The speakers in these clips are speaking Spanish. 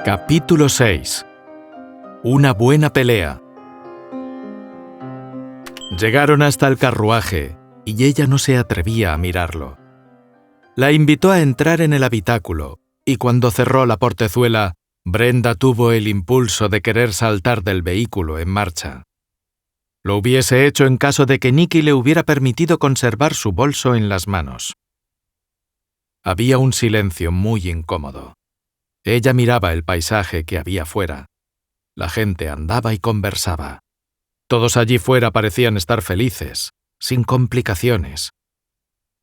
Capítulo 6. Una buena pelea. Llegaron hasta el carruaje, y ella no se atrevía a mirarlo. La invitó a entrar en el habitáculo, y cuando cerró la portezuela, Brenda tuvo el impulso de querer saltar del vehículo en marcha. Lo hubiese hecho en caso de que Nicky le hubiera permitido conservar su bolso en las manos. Había un silencio muy incómodo. Ella miraba el paisaje que había fuera. La gente andaba y conversaba. Todos allí fuera parecían estar felices, sin complicaciones.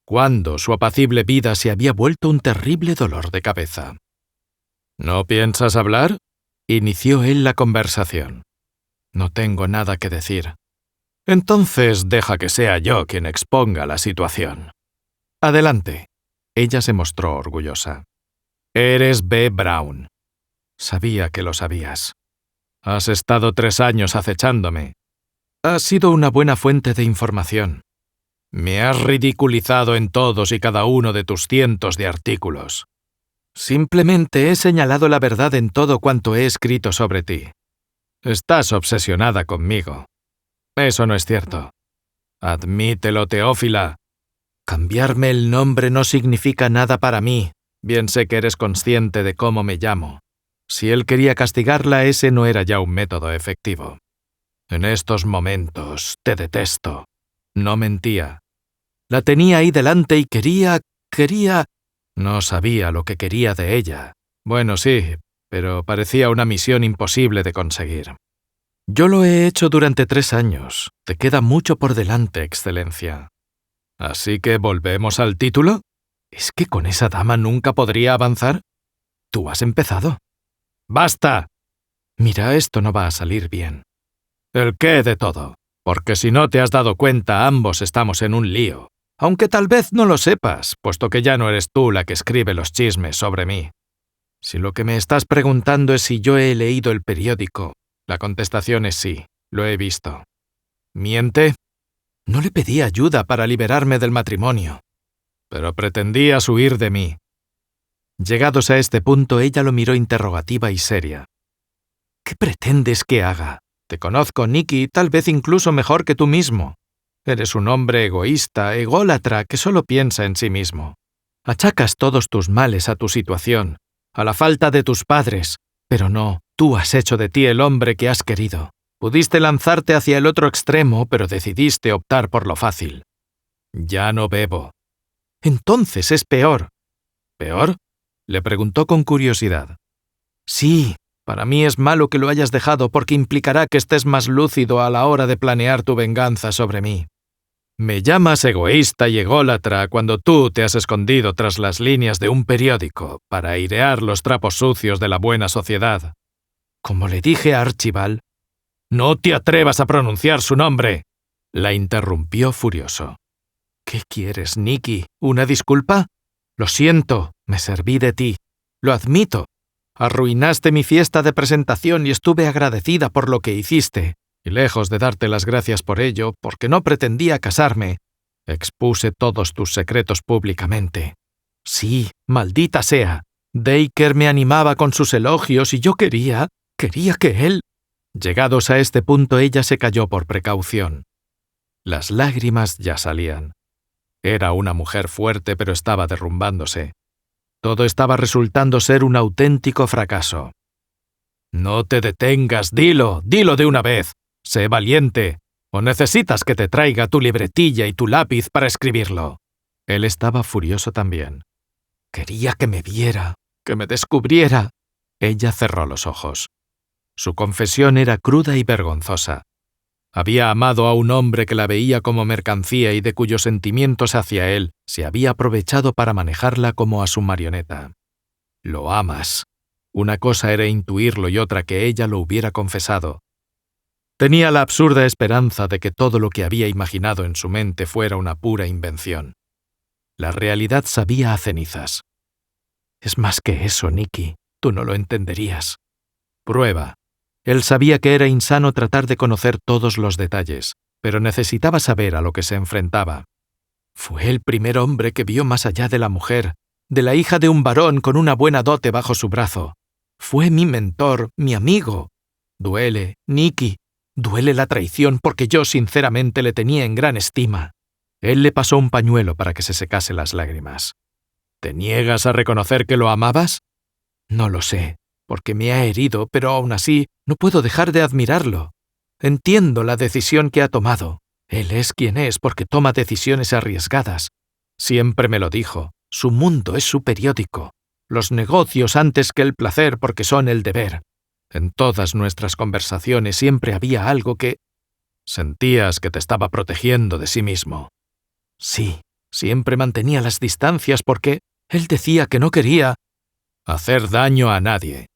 Cuando su apacible vida se había vuelto un terrible dolor de cabeza. ¿No piensas hablar?, inició él la conversación. No tengo nada que decir. Entonces deja que sea yo quien exponga la situación. Adelante. Ella se mostró orgullosa. Eres B. Brown. Sabía que lo sabías. Has estado 3 años acechándome. Has sido una buena fuente de información. Me has ridiculizado en todos y cada uno de tus cientos de artículos. Simplemente he señalado la verdad en todo cuanto he escrito sobre ti. Estás obsesionada conmigo. Eso no es cierto. Admítelo, Teófila. Cambiarme el nombre no significa nada para mí. Bien sé que eres consciente de cómo me llamo. Si él quería castigarla, ese no era ya un método efectivo. En estos momentos te detesto. No mentía. La tenía ahí delante y quería... No sabía lo que quería de ella. Bueno, sí, pero parecía una misión imposible de conseguir. Yo lo he hecho durante 3 años. Te queda mucho por delante, Excelencia. ¿Así que volvemos al título? ¿Es que con esa dama nunca podría avanzar? Tú has empezado. ¡Basta! Mira, esto no va a salir bien. ¿El qué de todo? Porque si no te has dado cuenta, ambos estamos en un lío. Aunque tal vez no lo sepas, puesto que ya no eres tú la que escribe los chismes sobre mí. Si lo que me estás preguntando es si yo he leído el periódico, la contestación es sí, lo he visto. ¿Miente? No le pedí ayuda para liberarme del matrimonio. Pero pretendías huir de mí. Llegados a este punto, ella lo miró interrogativa y seria. ¿Qué pretendes que haga? Te conozco, Nicky, tal vez incluso mejor que tú mismo. Eres un hombre egoísta, ególatra, que solo piensa en sí mismo. Achacas todos tus males a tu situación, a la falta de tus padres, pero no, tú has hecho de ti el hombre que has querido. Pudiste lanzarte hacia el otro extremo, pero decidiste optar por lo fácil. Ya no bebo. Entonces es peor. ¿Peor? Le preguntó con curiosidad. Sí, para mí es malo que lo hayas dejado porque implicará que estés más lúcido a la hora de planear tu venganza sobre mí. Me llamas egoísta y ególatra cuando tú te has escondido tras las líneas de un periódico para airear los trapos sucios de la buena sociedad. Como le dije a Archibald. ¡No te atrevas a pronunciar su nombre!, la interrumpió furioso. ¿Qué quieres, Nicky? ¿Una disculpa? Lo siento, me serví de ti. Lo admito. Arruinaste mi fiesta de presentación y estuve agradecida por lo que hiciste. Y lejos de darte las gracias por ello, porque no pretendía casarme, expuse todos tus secretos públicamente. Sí, maldita sea. Dacre me animaba con sus elogios y yo quería que él... Llegados a este punto, ella se calló por precaución. Las lágrimas ya salían. Era una mujer fuerte, pero estaba derrumbándose. Todo estaba resultando ser un auténtico fracaso. No te detengas, dilo de una vez. Sé valiente. ¿O necesitas que te traiga tu libretilla y tu lápiz para escribirlo? Él estaba furioso también. Quería que me viera, que me descubriera. Ella cerró los ojos. Su confesión era cruda y vergonzosa. Había amado a un hombre que la veía como mercancía y de cuyos sentimientos hacia él se había aprovechado para manejarla como a su marioneta. Lo amas. Una cosa era intuirlo y otra que ella lo hubiera confesado. Tenía la absurda esperanza de que todo lo que había imaginado en su mente fuera una pura invención. La realidad sabía a cenizas. Es más que eso, Nicky. Tú no lo entenderías. Prueba. Él sabía que era insano tratar de conocer todos los detalles, pero necesitaba saber a lo que se enfrentaba. Fue el primer hombre que vio más allá de la mujer, de la hija de un varón con una buena dote bajo su brazo. Fue mi mentor, mi amigo. Duele, Nicky, duele la traición porque yo sinceramente le tenía en gran estima. Él le pasó un pañuelo para que se secase las lágrimas. ¿Te niegas a reconocer que lo amabas? No lo sé, porque me ha herido, pero aún así no puedo dejar de admirarlo. Entiendo la decisión que ha tomado. Él es quien es porque toma decisiones arriesgadas. Siempre me lo dijo, su mundo es su periódico. Los negocios antes que el placer porque son el deber. En todas nuestras conversaciones siempre había algo que... Sentías que te estaba protegiendo de sí mismo. Sí, siempre mantenía las distancias porque él decía que no quería hacer daño a nadie.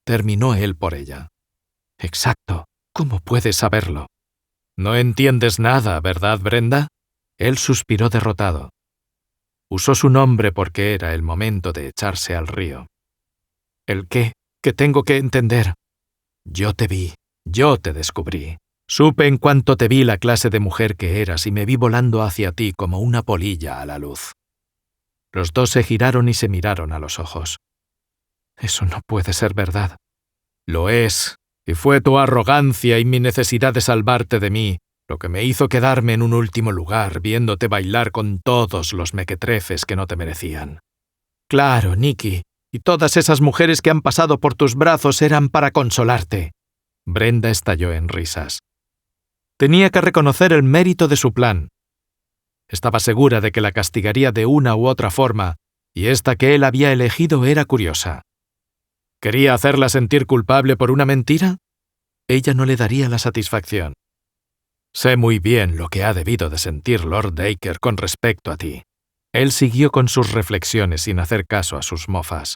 Terminó él por ella. Exacto. ¿Cómo puedes saberlo? No entiendes nada, ¿verdad, Brenda? Él suspiró derrotado. Usó su nombre porque era el momento de echarse al río. ¿El qué? ¿Qué tengo que entender? Yo te vi, yo te descubrí. Supe en cuanto te vi la clase de mujer que eras y me vi volando hacia ti como una polilla a la luz. Los dos se giraron y se miraron a los ojos. Eso no puede ser verdad. Lo es, y fue tu arrogancia y mi necesidad de salvarte de mí lo que me hizo quedarme en un último lugar viéndote bailar con todos los mequetrefes que no te merecían. Claro, Nicky, y todas esas mujeres que han pasado por tus brazos eran para consolarte. Brenda estalló en risas. Tenía que reconocer el mérito de su plan. Estaba segura de que la castigaría de una u otra forma, y esta que él había elegido era curiosa. ¿Quería hacerla sentir culpable por una mentira? Ella no le daría la satisfacción. Sé muy bien lo que ha debido de sentir Lord Dacre con respecto a ti. Él siguió con sus reflexiones sin hacer caso a sus mofas,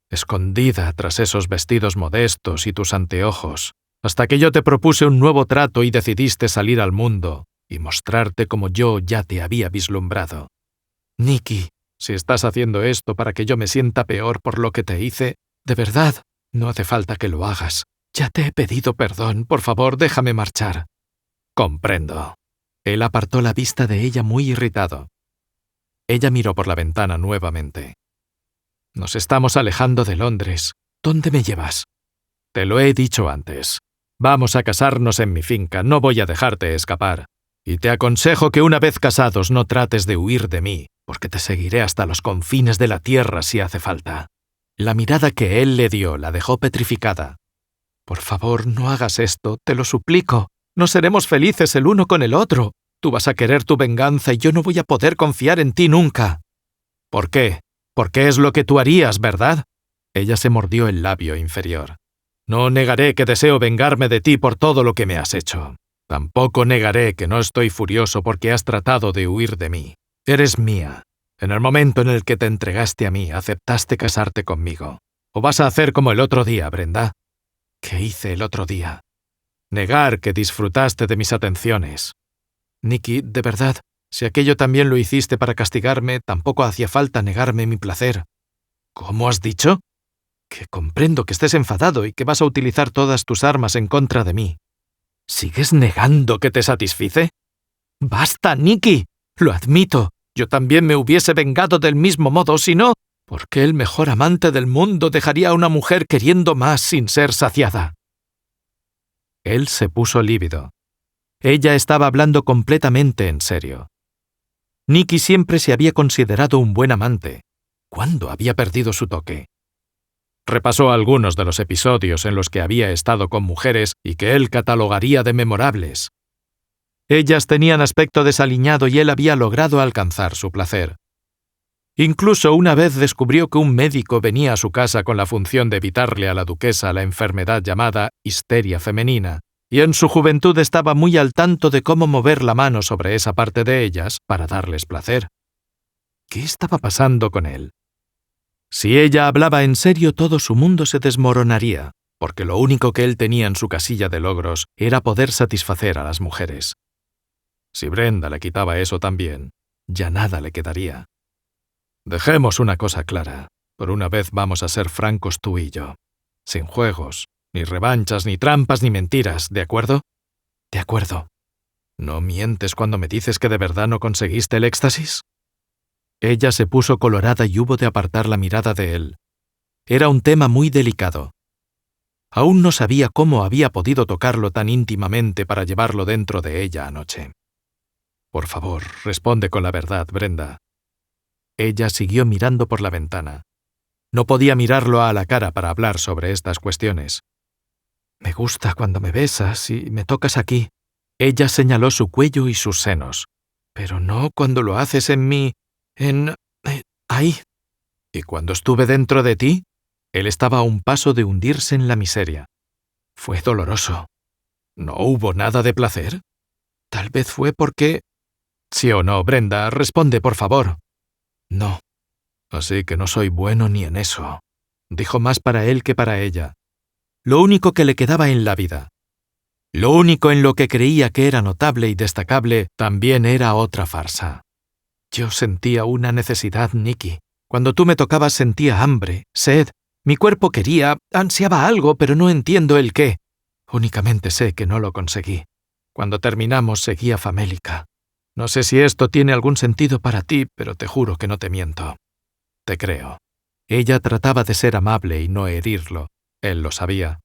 escondida tras esos vestidos modestos y tus anteojos, hasta que yo te propuse un nuevo trato y decidiste salir al mundo y mostrarte como yo ya te había vislumbrado. Nicky, si estás haciendo esto para que yo me sienta peor por lo que te hice, de verdad, no hace falta que lo hagas. Ya te he pedido perdón, por favor, déjame marchar. Comprendo. Él apartó la vista de ella muy irritado. Ella miró por la ventana nuevamente. Nos estamos alejando de Londres. ¿Dónde me llevas? Te lo he dicho antes. Vamos a casarnos en mi finca, no voy a dejarte escapar. Y te aconsejo que una vez casados no trates de huir de mí, porque te seguiré hasta los confines de la tierra si hace falta. La mirada que él le dio la dejó petrificada. Por favor, no hagas esto, te lo suplico. No seremos felices el uno con el otro. Tú vas a querer tu venganza y yo no voy a poder confiar en ti nunca. ¿Por qué? Porque es lo que tú harías, ¿verdad? Ella se mordió el labio inferior. No negaré que deseo vengarme de ti por todo lo que me has hecho. Tampoco negaré que no estoy furioso porque has tratado de huir de mí. Eres mía. En el momento en el que te entregaste a mí, aceptaste casarte conmigo. ¿O vas a hacer como el otro día, Brenda? ¿Qué hice el otro día? Negar que disfrutaste de mis atenciones. Nicky, de verdad, si aquello también lo hiciste para castigarme, tampoco hacía falta negarme mi placer. ¿Cómo has dicho? Que comprendo que estés enfadado y que vas a utilizar todas tus armas en contra de mí. ¿Sigues negando que te satisfice? ¡Basta, Nicky! Lo admito. Yo también me hubiese vengado del mismo modo, si no, ¿por qué el mejor amante del mundo dejaría a una mujer queriendo más sin ser saciada? Él se puso lívido. Ella estaba hablando completamente en serio. Nicky siempre se había considerado un buen amante. ¿Cuándo había perdido su toque? Repasó algunos de los episodios en los que había estado con mujeres y que él catalogaría de memorables. Ellas tenían aspecto desaliñado y él había logrado alcanzar su placer. Incluso una vez descubrió que un médico venía a su casa con la función de evitarle a la duquesa la enfermedad llamada histeria femenina, y en su juventud estaba muy al tanto de cómo mover la mano sobre esa parte de ellas para darles placer. ¿Qué estaba pasando con él? Si ella hablaba en serio, todo su mundo se desmoronaría, porque lo único que él tenía en su casilla de logros era poder satisfacer a las mujeres. Si Brenda le quitaba eso también, ya nada le quedaría. Dejemos una cosa clara. Por una vez vamos a ser francos tú y yo. Sin juegos, ni revanchas, ni trampas, ni mentiras, ¿de acuerdo? De acuerdo. ¿No mientes cuando me dices que de verdad no conseguiste el éxtasis? Ella se puso colorada y hubo de apartar la mirada de él. Era un tema muy delicado. Aún no sabía cómo había podido tocarlo tan íntimamente para llevarlo dentro de ella anoche. «Por favor, responde con la verdad, Brenda». Ella siguió mirando por la ventana. No podía mirarlo a la cara para hablar sobre estas cuestiones. «Me gusta cuando me besas y me tocas aquí». Ella señaló su cuello y sus senos. «Pero no cuando lo haces en mí... ahí». «¿Y cuando estuve dentro de ti?» Él estaba a un paso de hundirse en la miseria. «Fue doloroso». «¿No hubo nada de placer?» «Tal vez fue porque...» «Sí o no, Brenda, responde, por favor». «No». «Así que no soy bueno ni en eso», dijo más para él que para ella. Lo único que le quedaba en la vida. Lo único en lo que creía que era notable y destacable también era otra farsa. «Yo sentía una necesidad, Nicky. Cuando tú me tocabas sentía hambre, sed. Mi cuerpo quería, ansiaba algo, pero no entiendo el qué. Únicamente sé que no lo conseguí. Cuando terminamos seguía famélica. No sé si esto tiene algún sentido para ti, pero te juro que no te miento». «Te creo». Ella trataba de ser amable y no herirlo. Él lo sabía.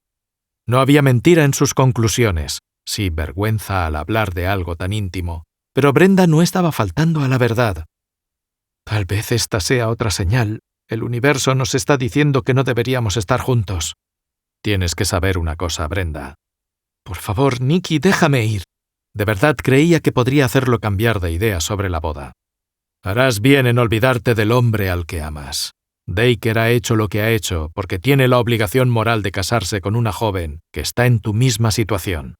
No había mentira en sus conclusiones, sí vergüenza al hablar de algo tan íntimo, pero Brenda no estaba faltando a la verdad. «Tal vez esta sea otra señal. El universo nos está diciendo que no deberíamos estar juntos». «Tienes que saber una cosa, Brenda». «Por favor, Nicky, déjame ir». De verdad creía que podría hacerlo cambiar de idea sobre la boda. «Harás bien en olvidarte del hombre al que amas. Dacre ha hecho lo que ha hecho porque tiene la obligación moral de casarse con una joven que está en tu misma situación».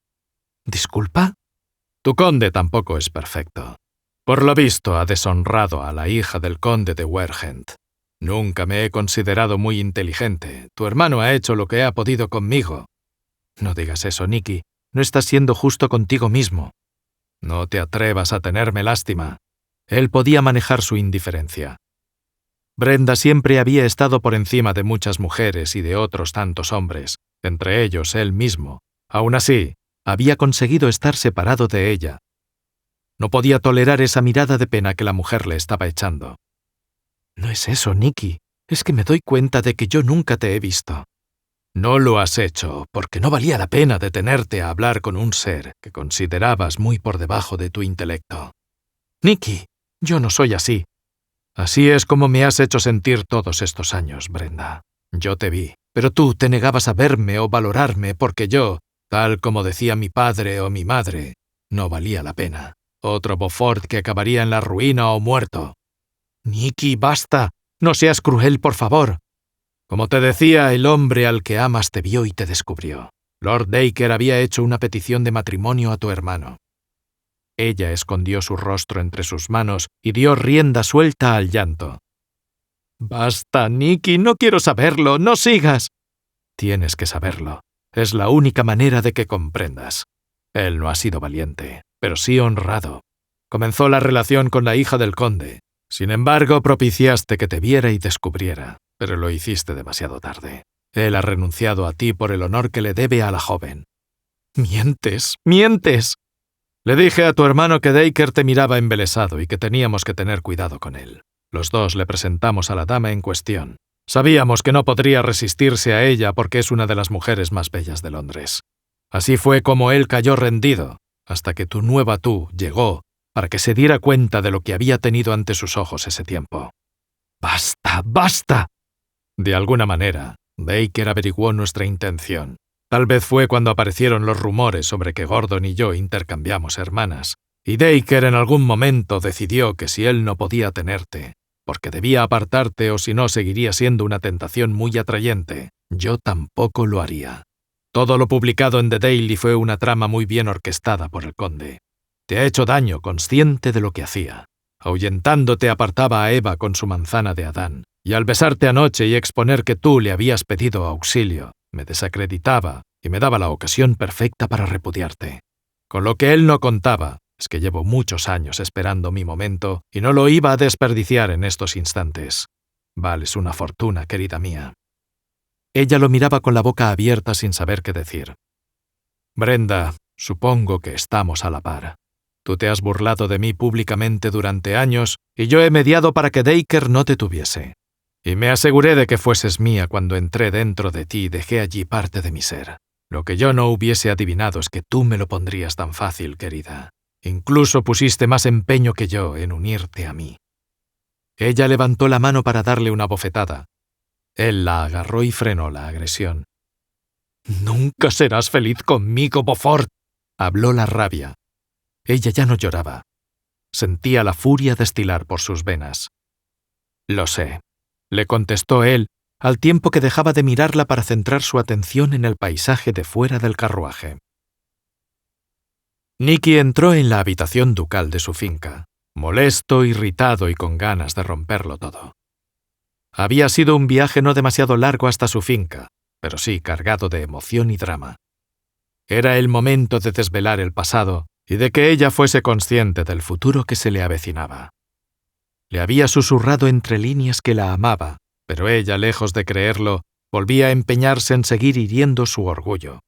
«¿Disculpa?» «Tu conde tampoco es perfecto. Por lo visto ha deshonrado a la hija del conde de Wergent. Nunca me he considerado muy inteligente. Tu hermano ha hecho lo que ha podido conmigo». «No digas eso, Nicky. No estás siendo justo contigo mismo». «No te atrevas a tenerme lástima». Él podía manejar su indiferencia. Brenda siempre había estado por encima de muchas mujeres y de otros tantos hombres, entre ellos él mismo. Aún así, había conseguido estar separado de ella. No podía tolerar esa mirada de pena que la mujer le estaba echando. «No es eso, Nicky. Es que me doy cuenta de que yo nunca te he visto». «No lo has hecho porque no valía la pena detenerte a hablar con un ser que considerabas muy por debajo de tu intelecto». «Nicky, yo no soy así». «Así es como me has hecho sentir todos estos años, Brenda. Yo te vi, pero tú te negabas a verme o valorarme porque yo, tal como decía mi padre o mi madre, no valía la pena. Otro Beaufort que acabaría en la ruina o muerto». «Nicky, basta. No seas cruel, por favor». «Como te decía, el hombre al que amas te vio y te descubrió. Lord Dacre había hecho una petición de matrimonio a tu hermano». Ella escondió su rostro entre sus manos y dio rienda suelta al llanto. «Basta, Nicky, no quiero saberlo, no sigas». «Tienes que saberlo. Es la única manera de que comprendas. Él no ha sido valiente, pero sí honrado. Comenzó la relación con la hija del conde. Sin embargo, propiciaste que te viera y descubriera, pero lo hiciste demasiado tarde. Él ha renunciado a ti por el honor que le debe a la joven». «Mientes, mientes». «Le dije a tu hermano que Dacre te miraba embelesado y que teníamos que tener cuidado con él. Los dos le presentamos a la dama en cuestión. Sabíamos que no podría resistirse a ella porque es una de las mujeres más bellas de Londres. Así fue como él cayó rendido, hasta que tu nueva tú llegó para que se diera cuenta de lo que había tenido ante sus ojos ese tiempo». «¡Basta, basta!». «De alguna manera, Dacre averiguó nuestra intención. Tal vez fue cuando aparecieron los rumores sobre que Gordon y yo intercambiamos hermanas, y Dacre en algún momento decidió que si él no podía tenerte, porque debía apartarte o si no seguiría siendo una tentación muy atrayente, yo tampoco lo haría. Todo lo publicado en The Daily fue una trama muy bien orquestada por el conde. Te ha hecho daño consciente de lo que hacía. Ahuyentándote apartaba a Eva con su manzana de Adán, y al besarte anoche y exponer que tú le habías pedido auxilio, me desacreditaba y me daba la ocasión perfecta para repudiarte. Con lo que él no contaba es que llevo muchos años esperando mi momento y no lo iba a desperdiciar en estos instantes. Vales una fortuna, querida mía». Ella lo miraba con la boca abierta sin saber qué decir. «Brenda, supongo que estamos a la par. Tú te has burlado de mí públicamente durante años y yo he mediado para que Dacre no te tuviese. y me aseguré de que fueses mía cuando entré dentro de ti y dejé allí parte de mi ser. Lo que yo no hubiese adivinado es que tú me lo pondrías tan fácil, querida. Incluso pusiste más empeño que yo en unirte a mí». Ella levantó la mano para darle una bofetada. Él la agarró y frenó la agresión. «Nunca serás feliz conmigo, Beaufort», habló la rabia. Ella ya no lloraba. Sentía la furia destilar por sus venas. «Lo sé», le contestó él, al tiempo que dejaba de mirarla para centrar su atención en el paisaje de fuera del carruaje. Nicky entró en la habitación ducal de su finca, molesto, irritado y con ganas de romperlo todo. Había sido un viaje no demasiado largo hasta su finca, pero sí cargado de emoción y drama. Era el momento de desvelar el pasado y de que ella fuese consciente del futuro que se le avecinaba. Le había susurrado entre líneas que la amaba, pero ella, lejos de creerlo, volvía a empeñarse en seguir hiriendo su orgullo.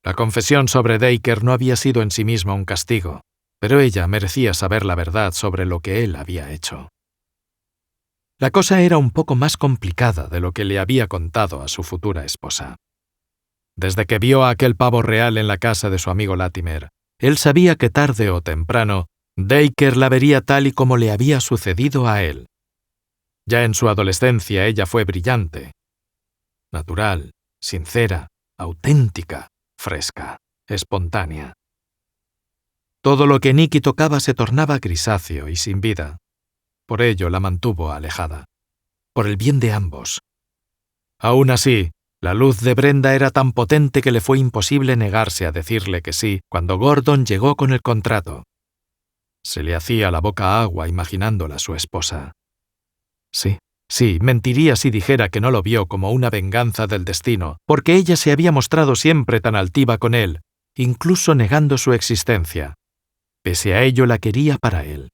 La confesión sobre Dacre no había sido en sí misma un castigo, pero ella merecía saber la verdad sobre lo que él había hecho. La cosa era un poco más complicada de lo que le había contado a su futura esposa. Desde que vio a aquel pavo real en la casa de su amigo Latimer, él sabía que tarde o temprano Dacre la vería tal y como le había sucedido a él. Ya en su adolescencia ella fue brillante, natural, sincera, auténtica, fresca, espontánea. Todo lo que Nicky tocaba se tornaba grisáceo y sin vida. Por ello la mantuvo alejada, por el bien de ambos. Aún así, la luz de Brenda era tan potente que le fue imposible negarse a decirle que sí cuando Gordon llegó con el contrato. Se le hacía la boca agua imaginándola su esposa. Sí, mentiría si dijera que no lo vio como una venganza del destino, porque ella se había mostrado siempre tan altiva con él, incluso negando su existencia. Pese a ello la quería para él.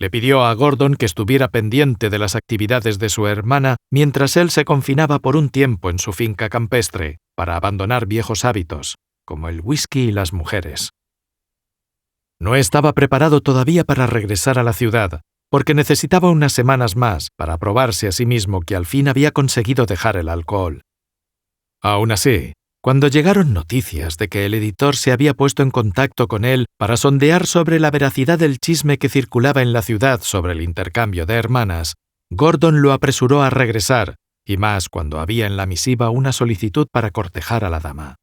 Le pidió a Gordon que estuviera pendiente de las actividades de su hermana mientras él se confinaba por un tiempo en su finca campestre para abandonar viejos hábitos, como el whisky y las mujeres. No estaba preparado todavía para regresar a la ciudad, porque necesitaba unas semanas más para probarse a sí mismo que al fin había conseguido dejar el alcohol. Aún así, cuando llegaron noticias de que el editor se había puesto en contacto con él para sondear sobre la veracidad del chisme que circulaba en la ciudad sobre el intercambio de hermanas, Gordon lo apresuró a regresar, y más cuando había en la misiva una solicitud para cortejar a la dama.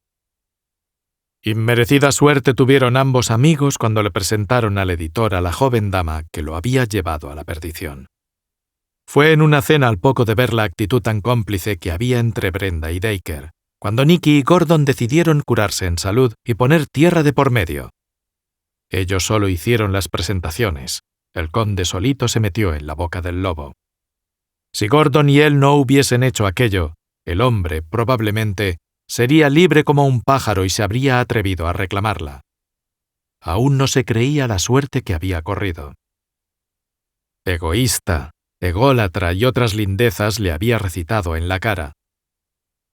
Inmerecida suerte tuvieron ambos amigos cuando le presentaron al editor a la joven dama que lo había llevado a la perdición. Fue en una cena al poco de ver la actitud tan cómplice que había entre Brenda y Dacre, cuando Nicky y Gordon decidieron curarse en salud y poner tierra de por medio. Ellos solo hicieron las presentaciones. El conde solito se metió en la boca del lobo. Si Gordon y él no hubiesen hecho aquello, el hombre, probablemente, sería libre como un pájaro y se habría atrevido a reclamarla. Aún no se creía la suerte que había corrido. Egoísta, ególatra y otras lindezas le había recitado en la cara.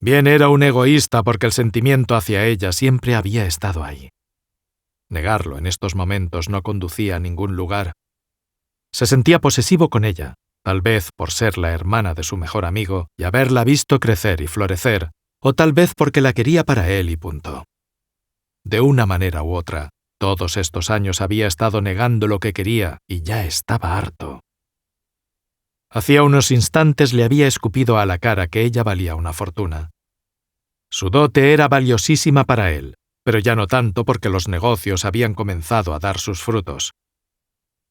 Bien era un egoísta porque el sentimiento hacia ella siempre había estado ahí. Negarlo en estos momentos no conducía a ningún lugar. Se sentía posesivo con ella, tal vez por ser la hermana de su mejor amigo y haberla visto crecer y florecer, o tal vez porque la quería para él y punto. De una manera u otra, todos estos años había estado negando lo que quería y ya estaba harto. Hacía unos instantes le había escupido a la cara que ella valía una fortuna. Su dote era valiosísima para él, pero ya no tanto porque los negocios habían comenzado a dar sus frutos.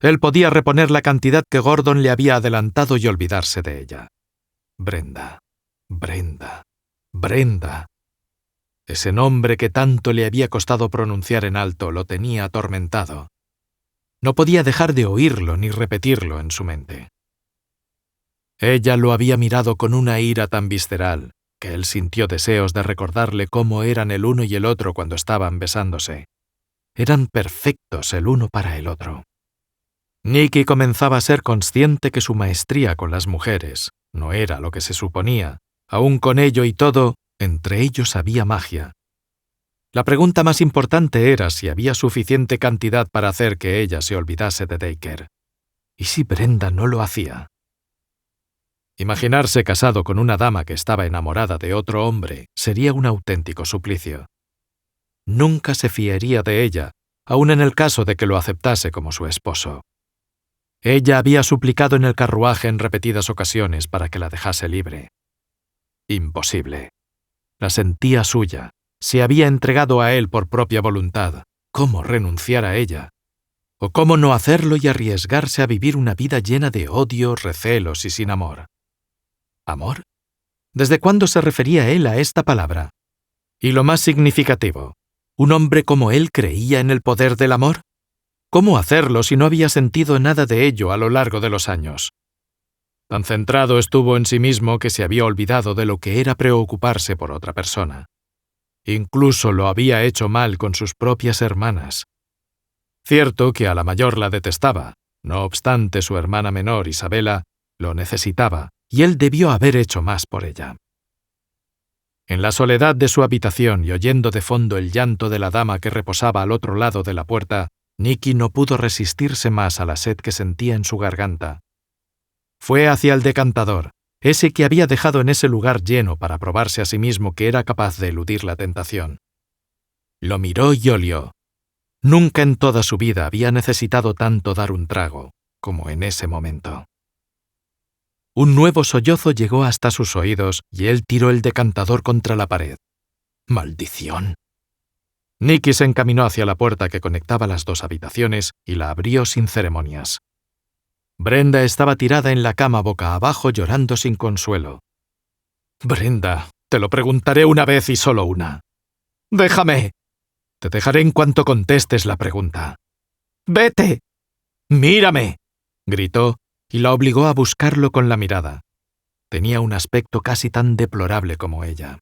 Él podía reponer la cantidad que Gordon le había adelantado y olvidarse de ella. Brenda, Brenda, Brenda. Ese nombre que tanto le había costado pronunciar en alto lo tenía atormentado. No podía dejar de oírlo ni repetirlo en su mente. Ella lo había mirado con una ira tan visceral que él sintió deseos de recordarle cómo eran el uno y el otro cuando estaban besándose. Eran perfectos el uno para el otro. Nicky comenzaba a ser consciente que su maestría con las mujeres no era lo que se suponía. Aún con ello y todo, entre ellos había magia. La pregunta más importante era si había suficiente cantidad para hacer que ella se olvidase de Dacre. ¿Y si Brenda no lo hacía? Imaginarse casado con una dama que estaba enamorada de otro hombre sería un auténtico suplicio. Nunca se fiaría de ella, aun en el caso de que lo aceptase como su esposo. Ella había suplicado en el carruaje en repetidas ocasiones para que la dejase libre. Imposible. La sentía suya. Se había entregado a él por propia voluntad. ¿Cómo renunciar a ella? ¿O cómo no hacerlo y arriesgarse a vivir una vida llena de odio, recelos y sin amor? ¿Amor? ¿Desde cuándo se refería él a esta palabra? Y lo más significativo, ¿un hombre como él creía en el poder del amor? ¿Cómo hacerlo si no había sentido nada de ello a lo largo de los años? Tan centrado estuvo en sí mismo que se había olvidado de lo que era preocuparse por otra persona. Incluso lo había hecho mal con sus propias hermanas. Cierto que a la mayor la detestaba, no obstante su hermana menor, Isabela, lo necesitaba, y él debió haber hecho más por ella. En la soledad de su habitación y oyendo de fondo el llanto de la dama que reposaba al otro lado de la puerta, Nicky no pudo resistirse más a la sed que sentía en su garganta. Fue hacia el decantador, ese que había dejado en ese lugar lleno para probarse a sí mismo que era capaz de eludir la tentación. Lo miró y olió. Nunca en toda su vida había necesitado tanto dar un trago como en ese momento. Un nuevo sollozo llegó hasta sus oídos y él tiró el decantador contra la pared. ¡Maldición! Nicky se encaminó hacia la puerta que conectaba las dos habitaciones y la abrió sin ceremonias. Brenda estaba tirada en la cama boca abajo llorando sin consuelo. «Brenda, te lo preguntaré una vez y solo una. ¡Déjame! Te dejaré en cuanto contestes la pregunta». «¡Vete! ¡Mírame!», gritó y la obligó a buscarlo con la mirada. Tenía un aspecto casi tan deplorable como ella.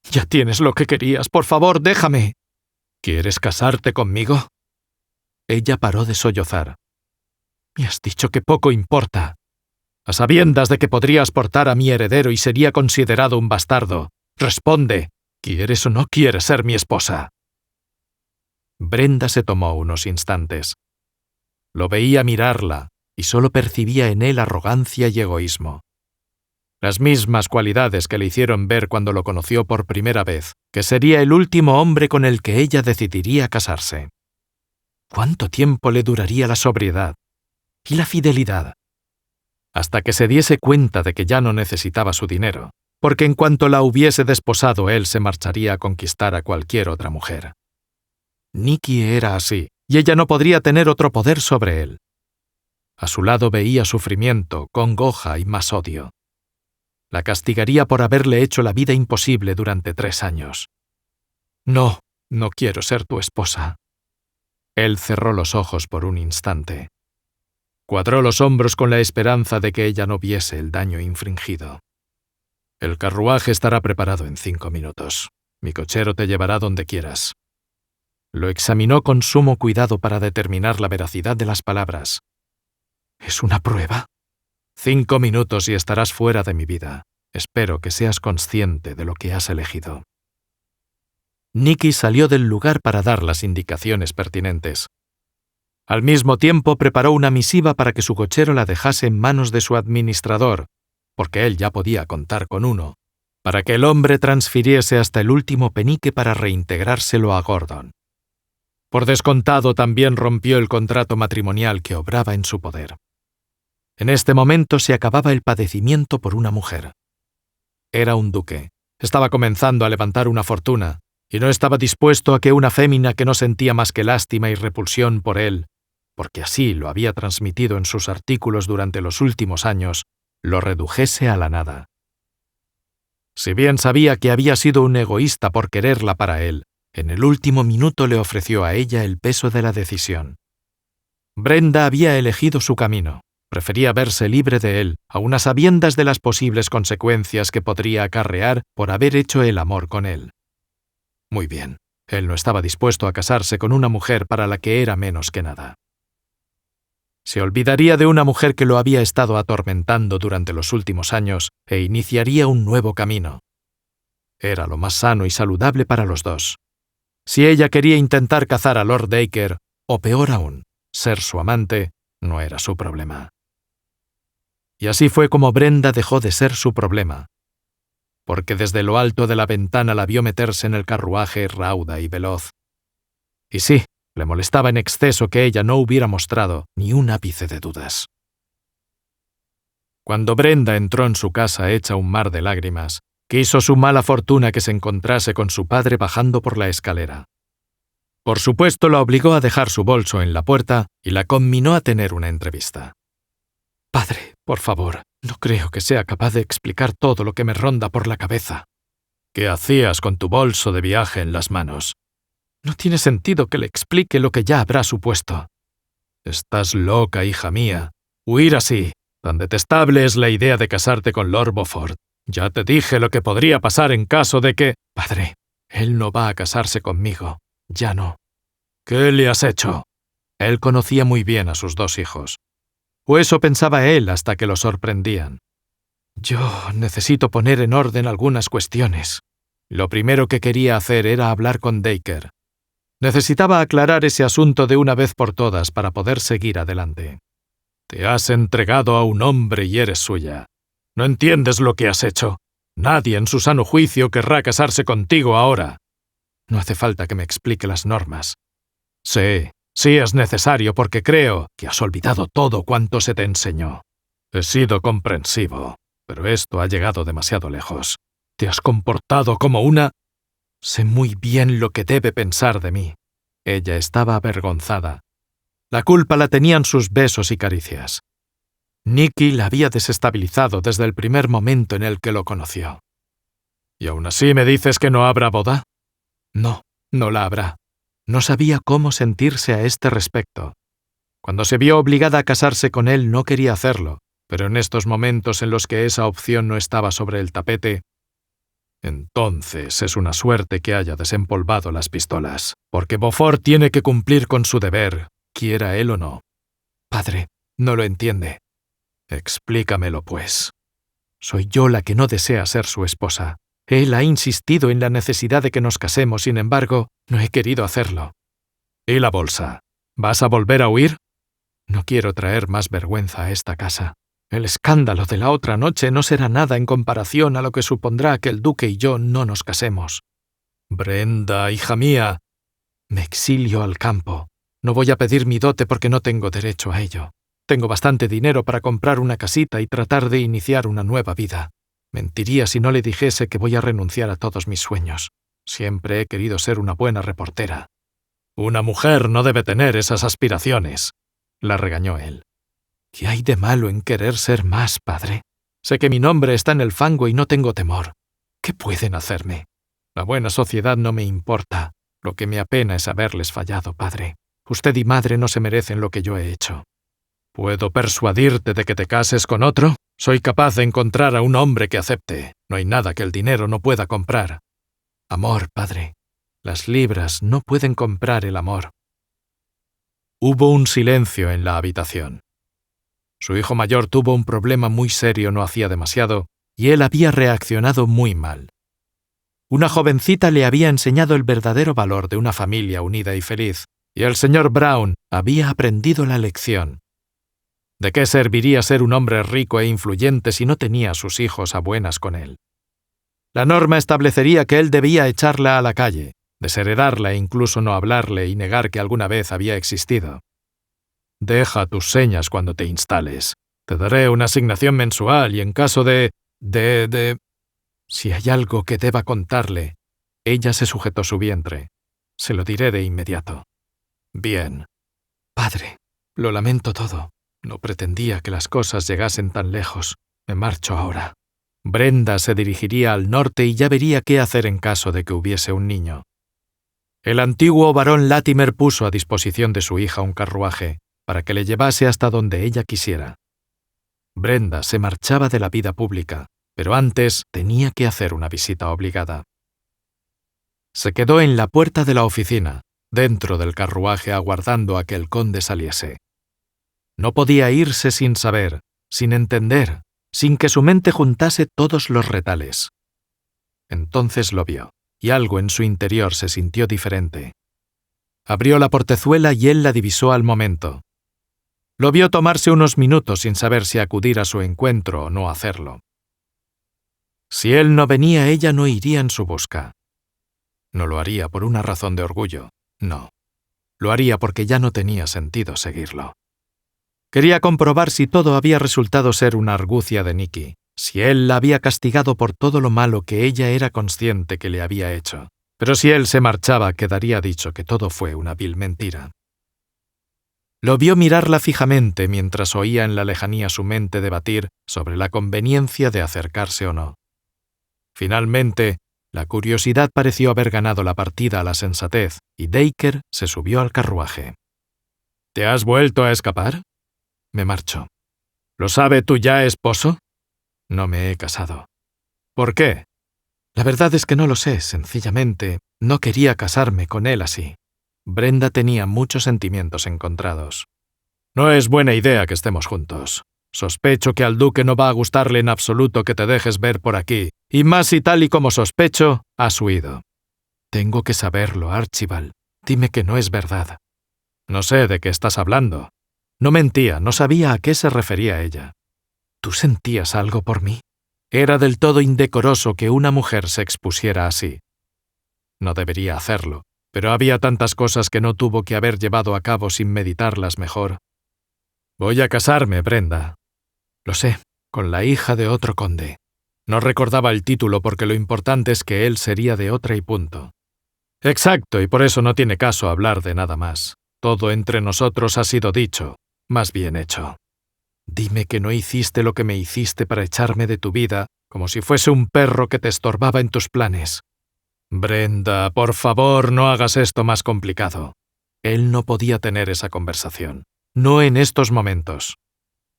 «Ya tienes lo que querías, por favor, déjame». «¿Quieres casarte conmigo?». Ella paró de sollozar. «Me has dicho que poco importa. A sabiendas de que podrías portar a mi heredero y sería considerado un bastardo. Responde, ¿quieres o no quieres ser mi esposa?». Brenda se tomó unos instantes. Lo veía mirarla y solo percibía en él arrogancia y egoísmo. Las mismas cualidades que le hicieron ver cuando lo conoció por primera vez, que sería el último hombre con el que ella decidiría casarse. ¿Cuánto tiempo le duraría la sobriedad y la fidelidad? Hasta que se diese cuenta de que ya no necesitaba su dinero, porque en cuanto la hubiese desposado él se marcharía a conquistar a cualquier otra mujer. Nicky era así, y ella no podría tener otro poder sobre él. A su lado veía sufrimiento, congoja y más odio. La castigaría por haberle hecho la vida imposible durante 3 años. «No, no quiero ser tu esposa». Él cerró los ojos por un instante. Cuadró los hombros con la esperanza de que ella no viese el daño infringido. «El carruaje estará preparado en 5 minutos. Mi cochero te llevará donde quieras». Lo examinó con sumo cuidado para determinar la veracidad de las palabras. «¿Es una prueba?». 5 minutos y estarás fuera de mi vida. Espero que seas consciente de lo que has elegido». Nicky salió del lugar para dar las indicaciones pertinentes. Al mismo tiempo preparó una misiva para que su cochero la dejase en manos de su administrador, porque él ya podía contar con uno, para que el hombre transfiriese hasta el último penique para reintegrárselo a Gordon. Por descontado también rompió el contrato matrimonial que obraba en su poder. En este momento se acababa el padecimiento por una mujer. Era un duque, estaba comenzando a levantar una fortuna, y no estaba dispuesto a que una fémina que no sentía más que lástima y repulsión por él, porque así lo había transmitido en sus artículos durante los últimos años, lo redujese a la nada. Si bien sabía que había sido un egoísta por quererla para él, en el último minuto le ofreció a ella el peso de la decisión. Brenda había elegido su camino. Prefería verse libre de él, aun a sabiendas de las posibles consecuencias que podría acarrear por haber hecho el amor con él. Muy bien, él no estaba dispuesto a casarse con una mujer para la que era menos que nada. Se olvidaría de una mujer que lo había estado atormentando durante los últimos años e iniciaría un nuevo camino. Era lo más sano y saludable para los dos. Si ella quería intentar cazar a Lord Dacre, o peor aún, ser su amante, no era su problema. Y así fue como Brenda dejó de ser su problema, porque desde lo alto de la ventana la vio meterse en el carruaje rauda y veloz. Y sí, le molestaba en exceso que ella no hubiera mostrado ni un ápice de dudas. Cuando Brenda entró en su casa hecha un mar de lágrimas, quiso su mala fortuna que se encontrase con su padre bajando por la escalera. Por supuesto, la obligó a dejar su bolso en la puerta y la conminó a tener una entrevista. «Padre, por favor, no creo que sea capaz de explicar todo lo que me ronda por la cabeza». «¿Qué hacías con tu bolso de viaje en las manos?» «No tiene sentido que le explique lo que ya habrá supuesto». «Estás loca, hija mía. Huir así. Tan detestable es la idea de casarte con Lord Beaufort. Ya te dije lo que podría pasar en caso de que...» «Padre, él no va a casarse conmigo. Ya no». «¿Qué le has hecho?» Él conocía muy bien a sus dos hijos. O eso pensaba él hasta que lo sorprendían. «Yo necesito poner en orden algunas cuestiones». Lo primero que quería hacer era hablar con Dacre. Necesitaba aclarar ese asunto de una vez por todas para poder seguir adelante. «Te has entregado a un hombre y eres suya. No entiendes lo que has hecho. Nadie en su sano juicio querrá casarse contigo ahora». «No hace falta que me explique las normas». «Sí, sí es necesario porque creo que has olvidado todo cuanto se te enseñó. He sido comprensivo, pero esto ha llegado demasiado lejos. Te has comportado como una...» «Sé muy bien lo que debe pensar de mí». Ella estaba avergonzada. La culpa la tenían sus besos y caricias. Nicky la había desestabilizado desde el primer momento en el que lo conoció. «¿Y aún así me dices que no habrá boda?» «No, no la habrá». No sabía cómo sentirse a este respecto. Cuando se vio obligada a casarse con él no quería hacerlo, pero en estos momentos en los que esa opción no estaba sobre el tapete, entonces es una suerte que haya desempolvado las pistolas, porque Beaufort tiene que cumplir con su deber, quiera él o no. «Padre, no lo entiende». «Explícamelo, pues». «Soy yo la que no desea ser su esposa. Él ha insistido en la necesidad de que nos casemos, sin embargo, no he querido hacerlo». «¿Y la bolsa? ¿Vas a volver a huir?» «No quiero traer más vergüenza a esta casa. El escándalo de la otra noche no será nada en comparación a lo que supondrá que el duque y yo no nos casemos». «Brenda, hija mía». «Me exilio al campo. No voy a pedir mi dote porque no tengo derecho a ello. Tengo bastante dinero para comprar una casita y tratar de iniciar una nueva vida. Mentiría si no le dijese que voy a renunciar a todos mis sueños. Siempre he querido ser una buena reportera». «Una mujer no debe tener esas aspiraciones», la regañó él. «¿Qué hay de malo en querer ser más, padre? Sé que mi nombre está en el fango y no tengo temor. ¿Qué pueden hacerme? La buena sociedad no me importa. Lo que me apena es haberles fallado, padre. Usted y madre no se merecen lo que yo he hecho». «¿Puedo persuadirte de que te cases con otro? Soy capaz de encontrar a un hombre que acepte. No hay nada que el dinero no pueda comprar». «Amor, padre. Las libras no pueden comprar el amor». Hubo un silencio en la habitación. Su hijo mayor tuvo un problema muy serio no hacía demasiado, y él había reaccionado muy mal. Una jovencita le había enseñado el verdadero valor de una familia unida y feliz, y el señor Brown había aprendido la lección. ¿De qué serviría ser un hombre rico e influyente si no tenía a sus hijos a buenas con él? La norma establecería que él debía echarla a la calle, desheredarla e incluso no hablarle y negar que alguna vez había existido. «Deja tus señas cuando te instales. Te daré una asignación mensual y en caso de... Si hay algo que deba contarle». Ella se sujetó su vientre. «Se lo diré de inmediato». «Bien». «Padre, lo lamento todo. No pretendía que las cosas llegasen tan lejos. Me marcho ahora». Brenda se dirigiría al norte y ya vería qué hacer en caso de que hubiese un niño. El antiguo barón Latimer puso a disposición de su hija un carruaje para que le llevase hasta donde ella quisiera. Brenda se marchaba de la vida pública, pero antes tenía que hacer una visita obligada. Se quedó en la puerta de la oficina, dentro del carruaje aguardando a que el conde saliese. No podía irse sin saber, sin entender, sin que su mente juntase todos los retales. Entonces lo vio, y algo en su interior se sintió diferente. Abrió la portezuela y él la divisó al momento. Lo vio tomarse unos minutos sin saber si acudir a su encuentro o no hacerlo. Si él no venía, ella no iría en su busca. No lo haría por una razón de orgullo, no. Lo haría porque ya no tenía sentido seguirlo. Quería comprobar si todo había resultado ser una argucia de Nicky, si él la había castigado por todo lo malo que ella era consciente que le había hecho. Pero si él se marchaba, quedaría dicho que todo fue una vil mentira. Lo vio mirarla fijamente mientras oía en la lejanía su mente debatir sobre la conveniencia de acercarse o no. Finalmente, la curiosidad pareció haber ganado la partida a la sensatez y Dacre se subió al carruaje. ¿Te has vuelto a escapar? Me marcho. ¿Lo sabe tu ya esposo? No me he casado. ¿Por qué? La verdad es que no lo sé, sencillamente no quería casarme con él así. Brenda tenía muchos sentimientos encontrados. No es buena idea que estemos juntos. Sospecho que al duque no va a gustarle en absoluto que te dejes ver por aquí, y más si tal y como sospecho, has huido. Tengo que saberlo, Archibald. Dime que no es verdad. No sé de qué estás hablando. No mentía, no sabía a qué se refería ella. ¿Tú sentías algo por mí? Era del todo indecoroso que una mujer se expusiera así. No debería hacerlo, pero había tantas cosas que no tuvo que haber llevado a cabo sin meditarlas mejor. Voy a casarme, Brenda. Lo sé, con la hija de otro conde. No recordaba el título porque lo importante es que él sería de otra y punto. Exacto, y por eso no tiene caso hablar de nada más. Todo entre nosotros ha sido dicho, más bien hecho. Dime que no hiciste lo que me hiciste para echarme de tu vida, como si fuese un perro que te estorbaba en tus planes. Brenda, por favor, no hagas esto más complicado. Él no podía tener esa conversación. No en estos momentos.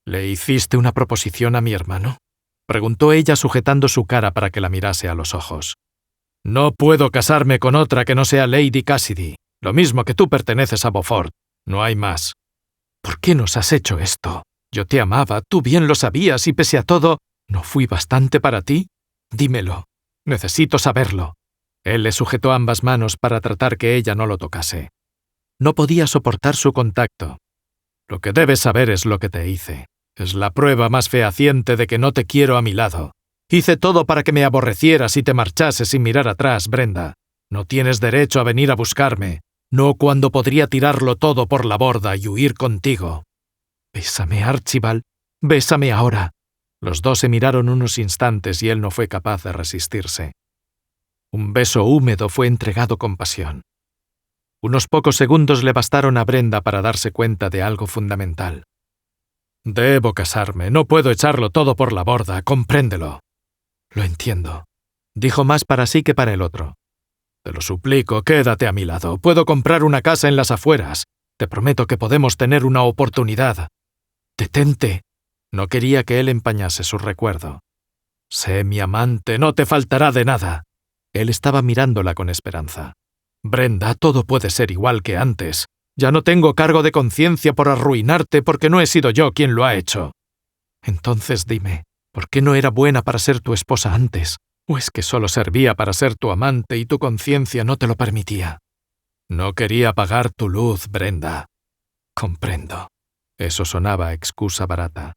¿Le hiciste una proposición a mi hermano? Preguntó ella sujetando su cara para que la mirase a los ojos. No puedo casarme con otra que no sea Lady Cassidy. Lo mismo que tú perteneces a Beaufort. No hay más. ¿Por qué nos has hecho esto? Yo te amaba, tú bien lo sabías y pese a todo, ¿no fui bastante para ti? Dímelo. Necesito saberlo. Él le sujetó ambas manos para tratar que ella no lo tocase. No podía soportar su contacto. Lo que debes saber es lo que te hice. Es la prueba más fehaciente de que no te quiero a mi lado. Hice todo para que me aborrecieras y te marchases sin mirar atrás, Brenda. No tienes derecho a venir a buscarme. No cuando podría tirarlo todo por la borda y huir contigo. Bésame, Archibald. Bésame ahora. Los dos se miraron unos instantes y él no fue capaz de resistirse. Un beso húmedo fue entregado con pasión. Unos pocos segundos le bastaron a Brenda para darse cuenta de algo fundamental. Debo casarme, no puedo echarlo todo por la borda, compréndelo. Lo entiendo, dijo más para sí que para el otro. Te lo suplico, quédate a mi lado. Puedo comprar una casa en las afueras. Te prometo que podemos tener una oportunidad. Detente. No quería que él empañase su recuerdo. Sé mi amante, no te faltará de nada. Él estaba mirándola con esperanza. Brenda, todo puede ser igual que antes. Ya no tengo cargo de conciencia por arruinarte porque no he sido yo quien lo ha hecho. Entonces dime, ¿por qué no era buena para ser tu esposa antes? ¿O es que solo servía para ser tu amante y tu conciencia no te lo permitía? No quería pagar tu luz, Brenda. Comprendo. Eso sonaba a excusa barata.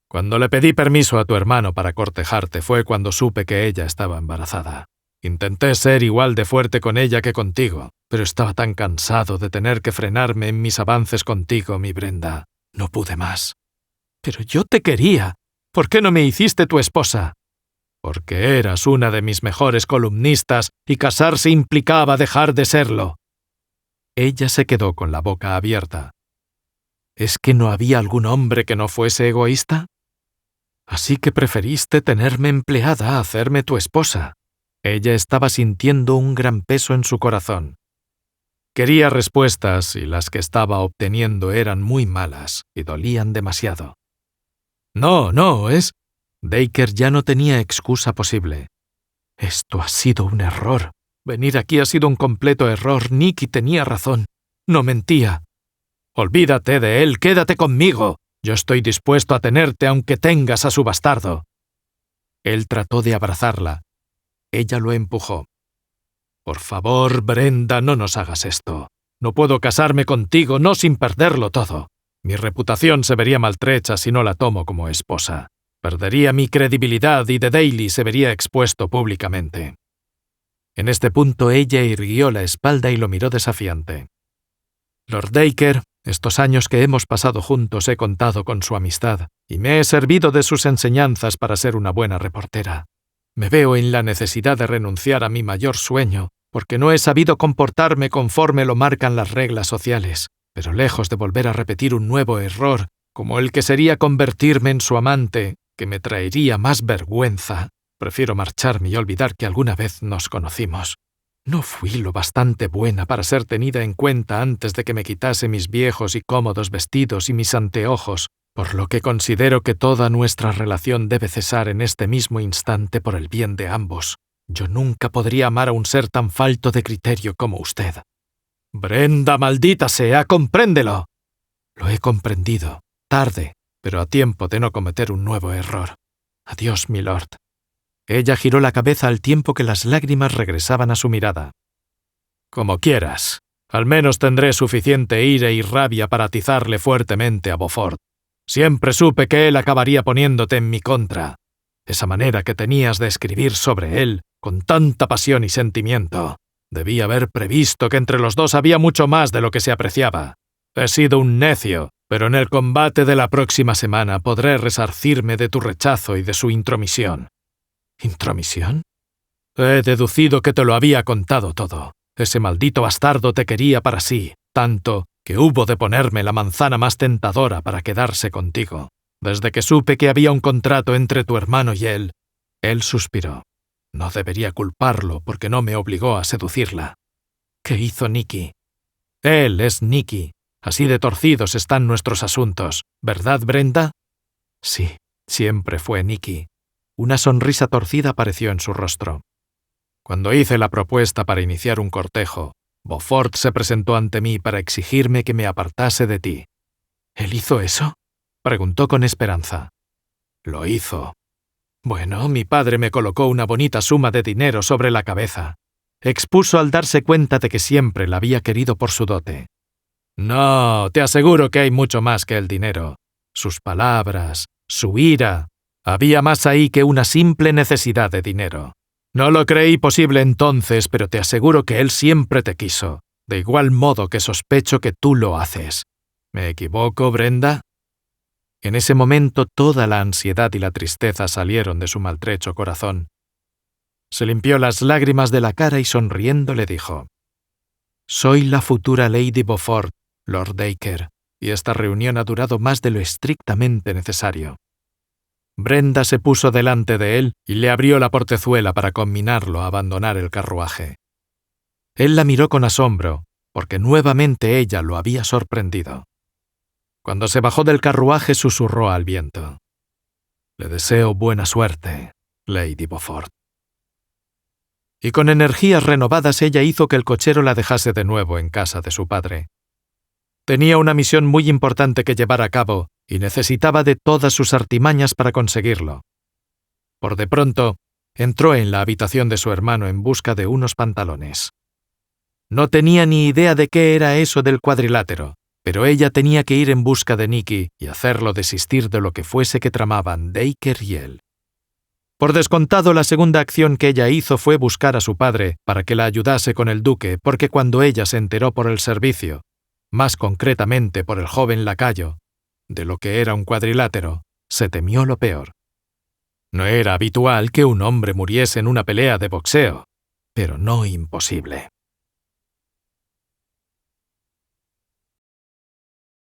Cuando le pedí permiso a tu hermano para cortejarte fue cuando supe que ella estaba embarazada. Intenté ser igual de fuerte con ella que contigo, pero estaba tan cansado de tener que frenarme en mis avances contigo, mi Brenda. No pude más. Pero yo te quería. ¿Por qué no me hiciste tu esposa? Porque eras una de mis mejores columnistas y casarse implicaba dejar de serlo. Ella se quedó con la boca abierta. ¿Es que no había algún hombre que no fuese egoísta? Así que preferiste tenerme empleada a hacerme tu esposa. Ella estaba sintiendo un gran peso en su corazón. Quería respuestas y las que estaba obteniendo eran muy malas y dolían demasiado. No, es... Dacre ya no tenía excusa posible. Esto ha sido un error. Venir aquí ha sido un completo error. Nicky tenía razón. No mentía. Olvídate de él, quédate conmigo. Yo estoy dispuesto a tenerte aunque tengas a su bastardo. Él trató de abrazarla. Ella lo empujó. Por favor, Brenda, no nos hagas esto. No puedo casarme contigo, no sin perderlo todo. Mi reputación se vería maltrecha si no la tomo como esposa. Perdería mi credibilidad y The Daily se vería expuesto públicamente. En este punto ella irguió la espalda y lo miró desafiante. Lord Dacre, estos años que hemos pasado juntos he contado con su amistad y me he servido de sus enseñanzas para ser una buena reportera. Me veo en la necesidad de renunciar a mi mayor sueño porque no he sabido comportarme conforme lo marcan las reglas sociales, pero lejos de volver a repetir un nuevo error, como el que sería convertirme en su amante, que me traería más vergüenza, prefiero marcharme y olvidar que alguna vez nos conocimos. No fui lo bastante buena para ser tenida en cuenta antes de que me quitase mis viejos y cómodos vestidos y mis anteojos, por lo que considero que toda nuestra relación debe cesar en este mismo instante por el bien de ambos. Yo nunca podría amar a un ser tan falto de criterio como usted. Brenda, maldita sea, compréndelo. Lo he comprendido, tarde, pero a tiempo de no cometer un nuevo error. Adiós, milord. Ella giró la cabeza al tiempo que las lágrimas regresaban a su mirada. Como quieras. Al menos tendré suficiente ira y rabia para atizarle fuertemente a Beaufort. Siempre supe que él acabaría poniéndote en mi contra. Esa manera que tenías de escribir sobre él, con tanta pasión y sentimiento. Debí haber previsto que entre los dos había mucho más de lo que se apreciaba. He sido un necio, pero en el combate de la próxima semana podré resarcirme de tu rechazo y de su intromisión. ¿Intromisión? He deducido que te lo había contado todo. Ese maldito bastardo te quería para sí, tanto que hubo de ponerme la manzana más tentadora para quedarse contigo. Desde que supe que había un contrato entre tu hermano y él suspiró. No debería culparlo porque no me obligó a seducirla. ¿Qué hizo Nicky? Él es Nicky. Así de torcidos están nuestros asuntos, ¿verdad, Brenda? Sí, siempre fue Nicky. Una sonrisa torcida apareció en su rostro. Cuando hice la propuesta para iniciar un cortejo, Beaufort se presentó ante mí para exigirme que me apartase de ti. ¿Él hizo eso? Preguntó con esperanza. Lo hizo. Bueno, mi padre me colocó una bonita suma de dinero sobre la cabeza. Expuso al darse cuenta de que siempre la había querido por su dote. No, te aseguro que hay mucho más que el dinero. Sus palabras, su ira. Había más ahí que una simple necesidad de dinero. No lo creí posible entonces, pero te aseguro que él siempre te quiso, de igual modo que sospecho que tú lo haces. ¿Me equivoco, Brenda? En ese momento toda la ansiedad y la tristeza salieron de su maltrecho corazón. Se limpió las lágrimas de la cara y sonriendo le dijo: «Soy la futura Lady Beaufort, Lord Dacre, y esta reunión ha durado más de lo estrictamente necesario». Brenda se puso delante de él y le abrió la portezuela para conminarlo a abandonar el carruaje. Él la miró con asombro, porque nuevamente ella lo había sorprendido. Cuando se bajó del carruaje susurró al viento: «Le deseo buena suerte, Lady Beaufort». Y con energías renovadas ella hizo que el cochero la dejase de nuevo en casa de su padre. Tenía una misión muy importante que llevar a cabo y necesitaba de todas sus artimañas para conseguirlo. Por de pronto, entró en la habitación de su hermano en busca de unos pantalones. No tenía ni idea de qué era eso del cuadrilátero, pero ella tenía que ir en busca de Nicky y hacerlo desistir de lo que fuese que tramaban Dacre y él. Por descontado, la segunda acción que ella hizo fue buscar a su padre para que la ayudase con el duque, porque cuando ella se enteró por el servicio, más concretamente por el joven lacayo, de lo que era un cuadrilátero, se temió lo peor. No era habitual que un hombre muriese en una pelea de boxeo, pero no imposible.